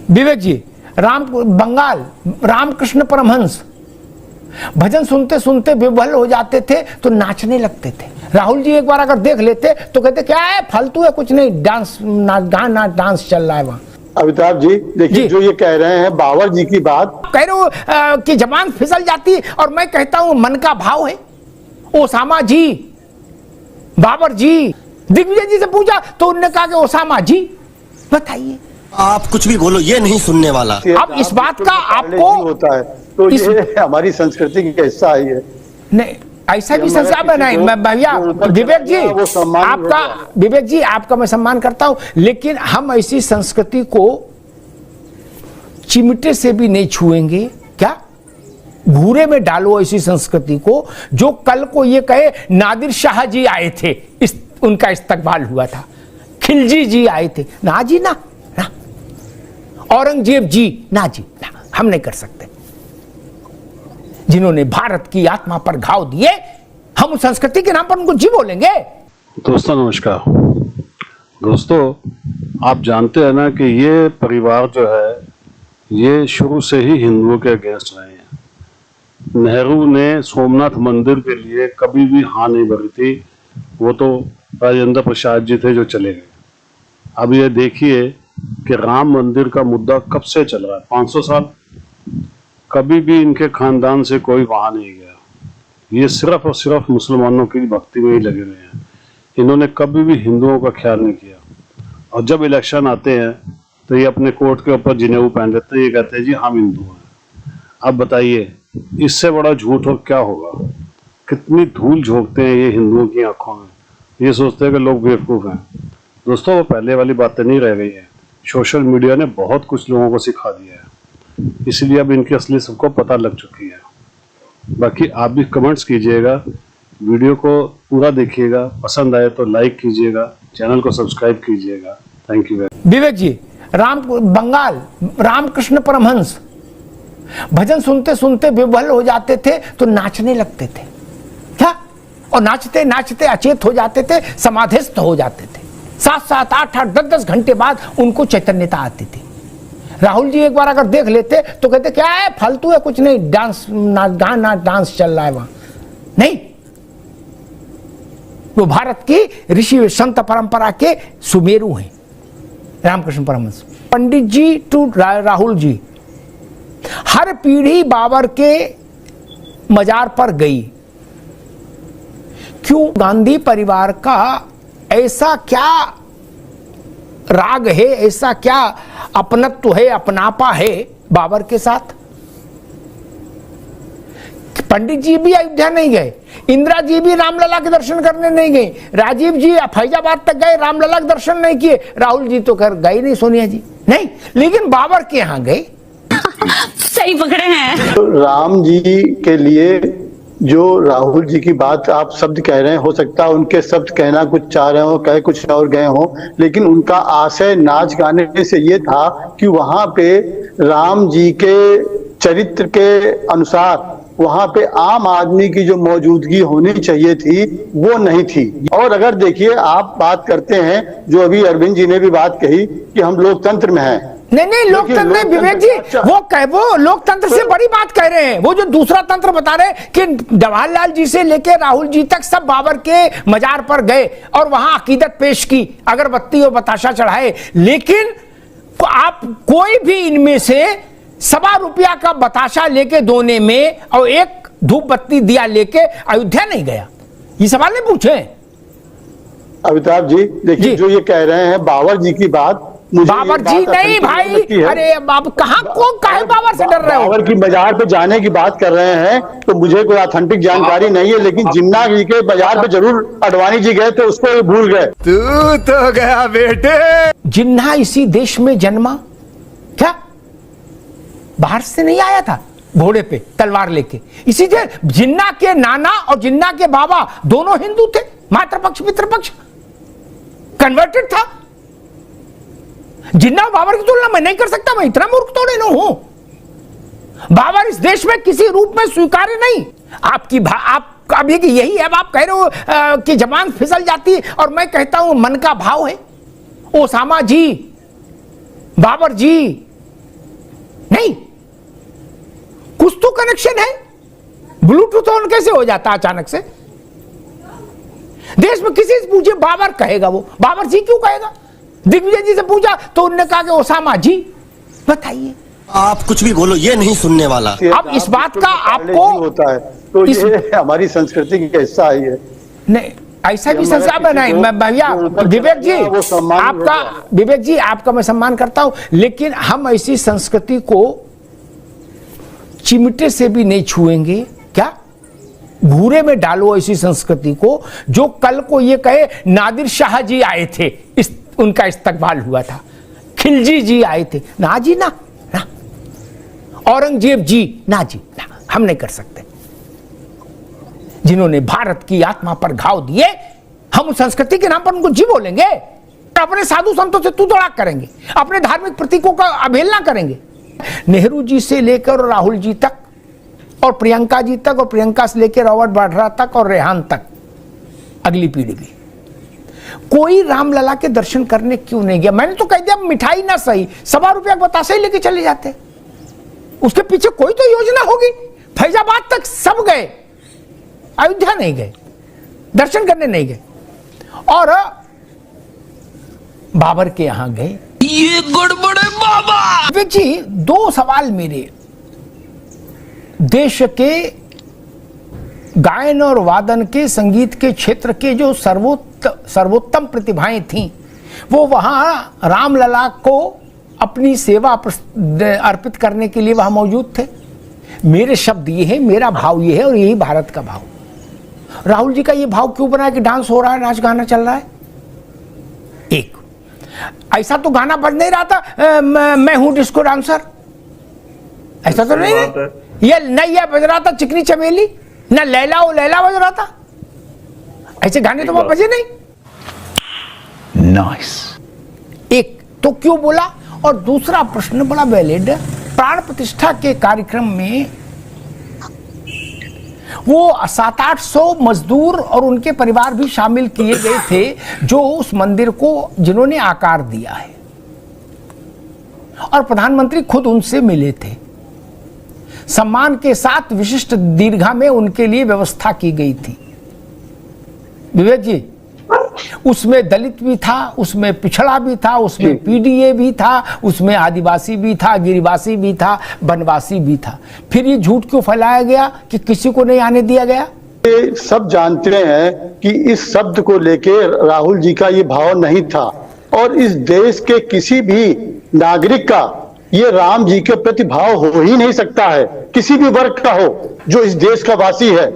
विवेक जी, बंगाल रामकृष्ण परमहंस भजन सुनते सुनते विह्वल हो जाते थे तो नाचने लगते थे। राहुल जी एक बार अगर देख लेते तो कहते क्या है, फालतू है, कुछ नहीं, डांस गाना डांस चल रहा है वहां। अमिताभ जी देखिए, जो ये कह रहे हैं बाबर जी की बात कह रहे हो कि जबान फिसल जाती, और मैं कहता हूं मन का भाव है। ओसामा जी, बाबर जी, दिग्विजय जी से पूछा तो उन्होंने कहा कि ओसामा जी। बताइए, आप कुछ भी बोलो, ये नहीं सुनने वाला। अब इस बात का आपको होता है तो ये हमारी संस्कृति का हिस्सा है। नहीं, ऐसा भी संस्कार नहीं भैया। विवेक जी आपका, विवेक जी आपका मैं सम्मान करता हूं, लेकिन हम ऐसी संस्कृति को चिमटे से भी नहीं छुएंगे। क्या भूरे में डालो ऐसी संस्कृति को, जो कल को ये कहे नादिर शाह जी आए थे, उनका इस्तकबाल हुआ था, खिलजी जी आए थे, ना जी ना, औरंगजेब जी, ना जी ना, हम नहीं कर सकते। जिन्होंने भारत की आत्मा पर घाव दिए, हम उस संस्कृति के नाम पर उनको जी बोलेंगे? दोस्तों नमस्कार। दोस्तों, आप जानते हैं ना कि ये परिवार जो है ये शुरू से ही हिंदुओं के अगेंस्ट रहे हैं। नेहरू ने सोमनाथ मंदिर के लिए कभी भी हाँ नहीं भरी थी, वो तो राजेंद्र प्रसाद जी थे जो चले गए। अब ये देखिए कि राम मंदिर का मुद्दा कब से चल रहा है, 500 साल। कभी भी इनके खानदान से कोई वहां नहीं गया। ये सिर्फ और सिर्फ मुसलमानों की भक्ति में ही लगे हुए हैं। इन्होंने कभी भी हिंदुओं का ख्याल नहीं किया। और जब इलेक्शन आते हैं तो ये अपने कोट के ऊपर जिनेऊ पहन लेते हैं, ये कहते हैं जी हम हिंदू हैं। अब बताइए इससे बड़ा झूठ और क्या होगा। कितनी धूल झोंकते हैं ये हिंदुओं की आंखों में। ये सोचते हैं कि लोग बेवकूफ हैं। दोस्तों, वो पहले वाली बातें नहीं रह गई है। सोशल मीडिया ने बहुत कुछ लोगों को सिखा दिया है, इसलिए अब इनकी असली सबको पता लग चुकी है। बाकी आप भी कमेंट्स कीजिएगा, वीडियो को पूरा देखिएगा, पसंद आए तो लाइक कीजिएगा, चैनल को सब्सक्राइब कीजिएगा। Thank you. विवेक जी, बंगाल रामकृष्ण परमहंस भजन सुनते सुनते विह्वल हो जाते थे तो नाचने लगते थे। क्या? और नाचते नाचते अचेत हो जाते थे, समाधिस्थ हो जाते थे। 7-7, 8-8, 10-10 घंटे बाद उनको चैतन्यता आती थी। राहुल जी एक बार अगर देख लेते तो कहते क्या है, फालतू है, कुछ नहीं, डांस गाना डांस चल रहा है वहां। नहीं, वो भारत की ऋषि संत परंपरा के सुमेरु हैं रामकृष्ण परमहंस। पंडित जी टू राहुल जी, हर पीढ़ी बाबर के मजार पर गई। क्यों? गांधी परिवार का ऐसा क्या राग है, ऐसा क्या अपनत्व है, अपनापा है बाबर के साथ? पंडित जी भी अयोध्या नहीं गए, इंदिरा जी भी रामलला के दर्शन करने नहीं गए, राजीव जी फैजाबाद तक गए, रामलला के दर्शन नहीं किए, राहुल जी तो कर गए नहीं, सोनिया जी नहीं, लेकिन बाबर के यहां गए। सही पकड़े हैं। तो राम जी के लिए जो राहुल जी की बात आप शब्द कह रहे हैं, हो सकता है उनके शब्द कहना कुछ चाह रहे हो, कहे कुछ और गए हो, लेकिन उनका आशय नाच गाने से ये था कि वहां पे राम जी के चरित्र के अनुसार वहां पे आम आदमी की जो मौजूदगी होनी चाहिए थी वो नहीं थी। और अगर देखिए, आप बात करते हैं, जो अभी अरविंद जी ने भी बात कही कि हम लोकतंत्र में हैं। नहीं, लोकतंत्र विवेक जी, वो लोकतंत्र से बड़ी बात कह रहे हैं। वो जो दूसरा तंत्र बता रहे हैं कि जवाहरलाल जी से लेकर राहुल जी तक सब बाबर के मजार पर गए और वहां अकीदत पेश की, अगरबत्ती और बताशा चढ़ाए, लेकिन आप कोई भी इनमें से ₹1.25 का बताशा लेके दोने में और एक धूप बत्ती दिया लेके अयोध्या नहीं गया। ये सवाल नहीं पूछे अमिताभ जी। देखिए, जो ये कह रहे हैं बाबर जी की बात, बाबर जी नहीं भाई, अरे बाब कहां को काहे बाबर से डर रहे हो? बाबर की बाजार पे जाने की बात कर रहे हैं तो मुझे कोई ऑथेंटिक जानकारी नहीं है, लेकिन जिन्ना जी के बाजार पे जरूर अडवाणी जी गए थे, उसको भूल गए। तू तो गया बेटे। जिन्ना इसी देश में जन्मा क्या? बाहर से नहीं आया था घोड़े पे तलवार लेके। इसी से जिन्ना के नाना और जिन्ना के बाबा दोनों हिंदू थे, मातृपक्ष पितृपक्ष, कन्वर्टेड था। जिन्ना और बाबर की तुलना मैं नहीं कर सकता, मैं इतना मूर्ख थोड़े न हूं। बाबर इस देश में किसी रूप में स्वीकार्य नहीं। आपकी आप अभी यही है, आप कह रहे हो कि जबान फिसल जाती, और मैं कहता हूं मन का भाव है। ओसामा जी, बाबर जी, कुछ तो कनेक्शन है। ब्लूटूथ ऑन कैसे हो जाता अचानक से? देश में किसी से पूछे बाबर कहेगा, वो बाबर जी क्यों कहेगा? दिग्विजय जी से पूछा तो उन्होंने कहा कि ओसामा जी। बताइए, आप कुछ भी बोलो ये नहीं सुनने वाला। अब इस बात का आपको होता है तो ये हमारी संस्कृति का हिस्सा ही है। नहीं, ऐसा भी संस्कार बनाए भैया। विवेक जी आपका, विवेक जी आपका मैं सम्मान करता हूं, लेकिन हम ऐसी संस्कृति को चिमटे से भी नहीं छुएंगे। क्या भूरे में डालो ऐसी संस्कृति को जो कल को ये कहे नादिर शाह जी आए थे, उनका इस्तकबाल हुआ था, खिलजी जी आए थे, ना जी ना, औरंगजेब जी ना जी ना, हम नहीं कर सकते। जिन्होंने भारत की आत्मा पर घाव दिए, हम उस संस्कृति के नाम पर उनको जी बोलेंगे? अपने साधु संतों से तू तड़ाक करेंगे, अपने धार्मिक प्रतीकों का अवहेलना करेंगे। नेहरू जी से लेकर राहुल जी तक और प्रियंका जी तक और प्रियंका से लेकर रॉबर्ट वाड्रा तक और रेहान तक, अगली पीढ़ी भी, कोई रामलला के दर्शन करने क्यों नहीं गया? मैंने तो कह दिया मिठाई ना सही, 1.25 रुपया का बतासा ही लेके चले जाते। उसके पीछे कोई तो योजना होगी। फैजाबाद तक सब गए, अयोध्या नहीं गए, दर्शन करने नहीं गए, और बाबर के यहां गए। ये गड़बड़ है बाबा। विवेक जी, 2 सवाल मेरे। देश के गायन और वादन के, संगीत के क्षेत्र के जो सर्वोत्तम प्रतिभाएं थीं, वो वहां रामलला को अपनी सेवा अर्पित करने के लिए वहां मौजूद थे। मेरे शब्द ये है, मेरा भाव ये है, और यही भारत का भाव। राहुल जी का ये भाव क्यों बना है कि डांस हो रहा है, नाच गाना चल रहा है? एक ऐसा तो गाना बज नहीं रहा था, मैं हूं डिस्को डांसर, ऐसा तो नहीं है। ये नैया बज रहा था, चिकनी चमेली, ना लैला ओ लैला बज रहा था, ऐसे गाने तो वहां बजे नहीं। नाइस। एक तो क्यों बोला? और दूसरा प्रश्न बड़ा वैलिड, प्राण प्रतिष्ठा के कार्यक्रम में वो 700-800 मजदूर और उनके परिवार भी शामिल किए गए थे, जो उस मंदिर को जिन्होंने आकार दिया है, और प्रधानमंत्री खुद उनसे मिले थे। सम्मान के साथ विशिष्ट दीर्घा में उनके लिए व्यवस्था की गई थी। विवेक जी, उसमें दलित भी था, उसमें पिछड़ा भी था, उसमें पीडीए भी था, उसमें आदिवासी भी था, गिरिवासी भी था, वनवासी भी था। फिर ये झूठ क्यों फैलाया गया कि किसी को नहीं आने दिया गया? ये सब जानते हैं कि इस शब्द को लेके राहुल जी का ये भाव नहीं था, और इस देश के किसी भी नागरिक का ये राम जी के प्रति भाव हो ही नहीं सकता है। किसी भी वर्ग का हो जो इस देश का वासी है,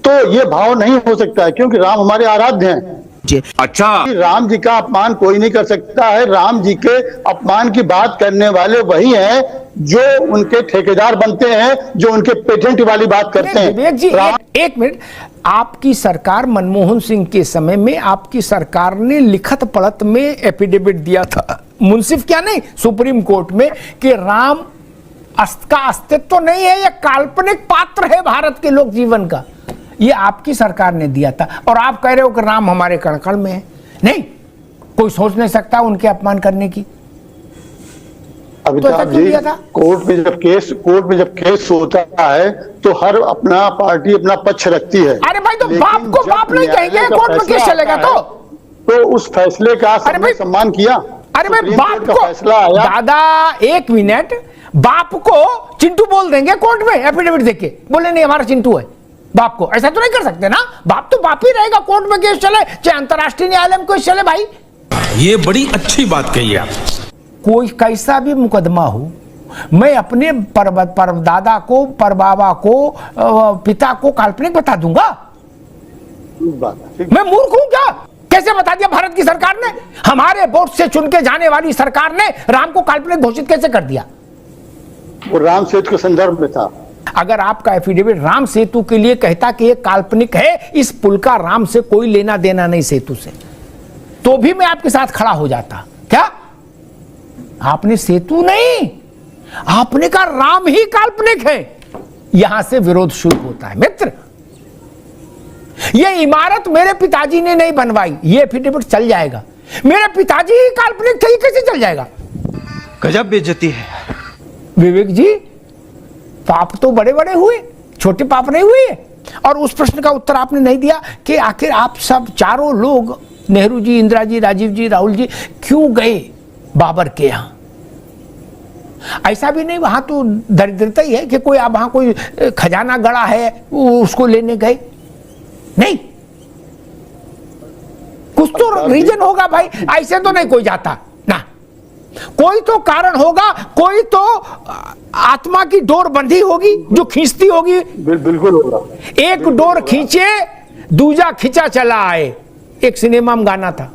तो ये भाव नहीं हो सकता है, क्योंकि राम हमारे आराध्य हैं। अच्छा, राम जी का अपमान कोई नहीं कर सकता है। राम जी के अपमान की बात करने वाले वही हैं जो उनके ठेकेदार बनते हैं, जो उनके पेटेंट वाली बात करते हैं। विवेक जी, एक मिनट। आपकी सरकार, मनमोहन सिंह के समय में आपकी सरकार ने लिखत पढ़त में एफिडेविट दिया था, मुंसिफ क्या नहीं, सुप्रीम कोर्ट में, कि राम का अस्तित्व तो नहीं है, यह काल्पनिक पात्र है भारत के लोक जीवन का। ये आपकी सरकार ने दिया था, और आप कह रहे हो कि राम हमारे कण-कण में है। नहीं, कोई सोच नहीं सकता उनके अपमान करने की। अमिताभ जी, कोर्ट में जब केस होता है तो हर अपना पार्टी अपना पक्ष रखती है। अरे भाई, तो बाप को बाप नहीं कहेंगे, कोर्ट में केस चलेगा तो उस फैसले का सबने सम्मान किया। अरे भाई, बाप को फैसला आया। दादा, एक मिनट, बाप को चिंटू बोल देंगे कोर्ट में एफिडेविट देके, बोले नहीं हमारा चिंटू है। बाप को ऐसा तो नहीं कर सकते ना, बाप तो बाप ही रहेगा। कोर्ट में केस चले, चाहे अंतरराष्ट्रीय न्यायालय में केस चले। भाई, ये बड़ी अच्छी बात कही आप। कोई कैसा भी मुकदमा हो, मैं अपने परदादा को, परबाबा को, पिता को काल्पनिक बता दूंगा? मैं मूर्ख हूं क्या? कैसे बता दिया भारत की सरकार ने? हमारे वोट से चुन के जाने वाली सरकार ने राम को काल्पनिक घोषित कैसे कर दिया? वो राम सेतु के संदर्भ में था। अगर आपका एफिडेविट राम सेतु के लिए कहता कि ये काल्पनिक है, इस पुल का राम से कोई लेना देना नहीं सेतु से, तो भी मैं आपके साथ खड़ा हो जाता। क्या आपने सेतु नहीं, आपने कहा राम ही काल्पनिक है, यहां से विरोध शुरू होता है। मित्र, ये इमारत मेरे पिताजी ने नहीं बनवाई, ये एफिडेविट चल जाएगा। मेरे पिताजी ही काल्पनिक थे, कैसे चल जाएगा? गजब बेइज्जती है। विवेक जी, पाप तो बड़े बड़े हुए, छोटे पाप नहीं हुए। और उस प्रश्न का उत्तर आपने नहीं दिया कि आखिर आप सब चारों लोग, नेहरू जी, इंदिरा जी, राजीव जी, राहुल जी, क्यों गए बाबर के यहां? ऐसा भी नहीं वहां तो दरिद्रता ही है कि कोई अब वहां कोई खजाना गड़ा है उसको लेने गए, नहीं, कुछ तो रीजन होगा भाई, ऐसे तो नहीं कोई जाता ना, कोई तो कारण होगा, कोई तो आत्मा की डोर बंधी होगी जो खींचती होगी। बिल्कुल होगा। एक डोर खींचे दूजा खींचा चला आए, एक सिनेमा में गाना था।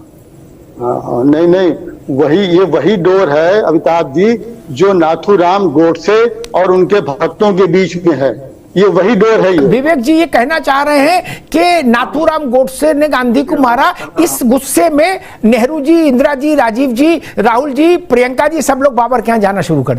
हाँ, नहीं नहीं, वही डोर है अमिताभ जी जो नाथूराम गोडसे और उनके भक्तों के बीच में है, ये वही डोर है। ये विवेक जी ये कहना चाह रहे हैं कि नाथूराम गोडसे ने गांधी को मारा, इस गुस्से में नेहरू जी, इंदिरा जी, राजीव जी, राहुल जी, प्रियंका जी सब लोग बाबर के यहाँ जाना शुरू कर दिया।